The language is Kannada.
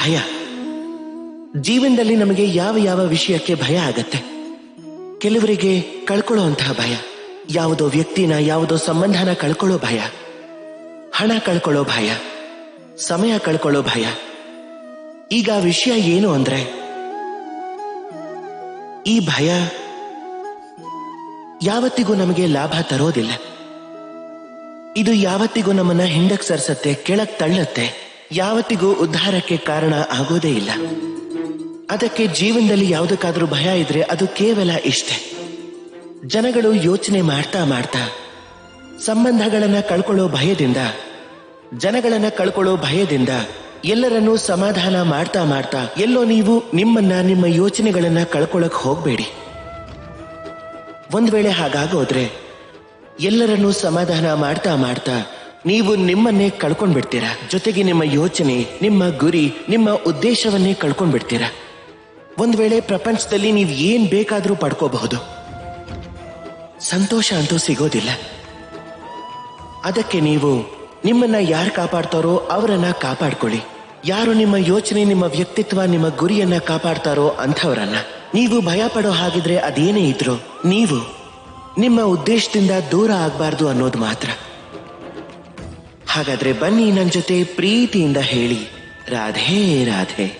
ಭಯ. ಜೀವನದಲ್ಲಿ ನಮಗೆ ಯಾವ ಯಾವ ವಿಷಯಕ್ಕೆ ಭಯ ಆಗತ್ತೆ. ಕೆಲವರಿಗೆ ಕಳ್ಕೊಳ್ಳುವಂತಹ ಭಯ, ಯಾವುದೋ ವ್ಯಕ್ತಿನ ಯಾವುದೋ ಸಂಬಂಧನ ಕಳ್ಕೊಳ್ಳೋ ಭಯ, ಹಣ ಕಳ್ಕೊಳ್ಳೋ ಭಯ, ಸಮಯ ಕಳ್ಕೊಳ್ಳೋ ಭಯ. ಈಗ ವಿಷಯ ಏನು ಅಂದ್ರೆ, ಈ ಭಯ ಯಾವತ್ತಿಗೂ ನಮಗೆ ಲಾಭ ತರೋದಿಲ್ಲ. ಇದು ಯಾವತ್ತಿಗೂ ನಮ್ಮನ್ನ ಹಿಂದಕ್ಕೆ ಸರಿಸತ್ತೆ, ಕೆಳಕ್ ತಳ್ಳತ್ತೆ, ಯಾವತ್ತಿಗೂ ಉದ್ಧಾರಕ್ಕೆ ಕಾರಣ ಆಗೋದೇ ಇಲ್ಲ. ಅದಕ್ಕೆ ಜೀವನದಲ್ಲಿ ಯಾವುದಕ್ಕಾದ್ರೂ ಭಯ ಇದ್ರೆ ಅದು ಕೇವಲ ಇಷ್ಟೇ. ಜನಗಳು ಯೋಚನೆ ಮಾಡ್ತಾ ಮಾಡ್ತಾ ಸಂಬಂಧಗಳನ್ನ ಕಳ್ಕೊಳ್ಳೋ ಭಯದಿಂದ, ಜನಗಳನ್ನ ಕಳ್ಕೊಳ್ಳೋ ಭಯದಿಂದ, ಎಲ್ಲರನ್ನೂ ಸಮಾಧಾನ ಮಾಡ್ತಾ ಮಾಡ್ತಾ ಎಲ್ಲೋ ನೀವು ನಿಮ್ಮ ಯೋಚನೆಗಳನ್ನ ಕಳ್ಕೊಳ್ಳಕ್ ಹೋಗ್ಬೇಡಿ. ಒಂದ್ ವೇಳೆ ಹಾಗಾಗೋದ್ರೆ ಎಲ್ಲರನ್ನೂ ಸಮಾಧಾನ ಮಾಡ್ತಾ ಮಾಡ್ತಾ ನೀವು ನಿಮ್ಮನ್ನೇ ಕಳ್ಕೊಂಡ್ಬಿಡ್ತೀರಾ. ಜೊತೆಗೆ ನಿಮ್ಮ ಯೋಚನೆ, ನಿಮ್ಮ ಗುರಿ, ನಿಮ್ಮ ಉದ್ದೇಶವನ್ನೇ ಕಳ್ಕೊಂಡ್ಬಿಡ್ತೀರಾ. ಒಂದ್ ವೇಳೆ ಪ್ರಪಂಚದಲ್ಲಿ ನೀವು ಏನ್ ಬೇಕಾದ್ರೂ ಪಡ್ಕೋಬಹುದು, ಸಂತೋಷ ಅಂತೂ ಸಿಗೋದಿಲ್ಲ. ಅದಕ್ಕೆ ನೀವು ನಿಮ್ಮನ್ನ ಯಾರು ಕಾಪಾಡ್ತಾರೋ ಅವರನ್ನ ಕಾಪಾಡ್ಕೊಳ್ಳಿ. ಯಾರು ನಿಮ್ಮ ಯೋಚನೆ, ನಿಮ್ಮ ವ್ಯಕ್ತಿತ್ವ, ನಿಮ್ಮ ಗುರಿಯನ್ನ ಕಾಪಾಡ್ತಾರೋ ಅಂಥವರನ್ನ. ನೀವು ಭಯ ಪಡೋ ಹಾಗಿದ್ರೆ ಅದೇನೇ ಇದ್ರು ನೀವು ನಿಮ್ಮ ಉದ್ದೇಶದಿಂದ ದೂರ ಆಗ್ಬಾರ್ದು ಅನ್ನೋದು ಮಾತ್ರ. ಹಾಗಾದ್ರೆ ಬನ್ನಿ ನನ್ನ ಜೊತೆ ಪ್ರೀತಿಯಿಂದ ಹೇಳಿ, ರಾಧೇ ರಾಧೇ.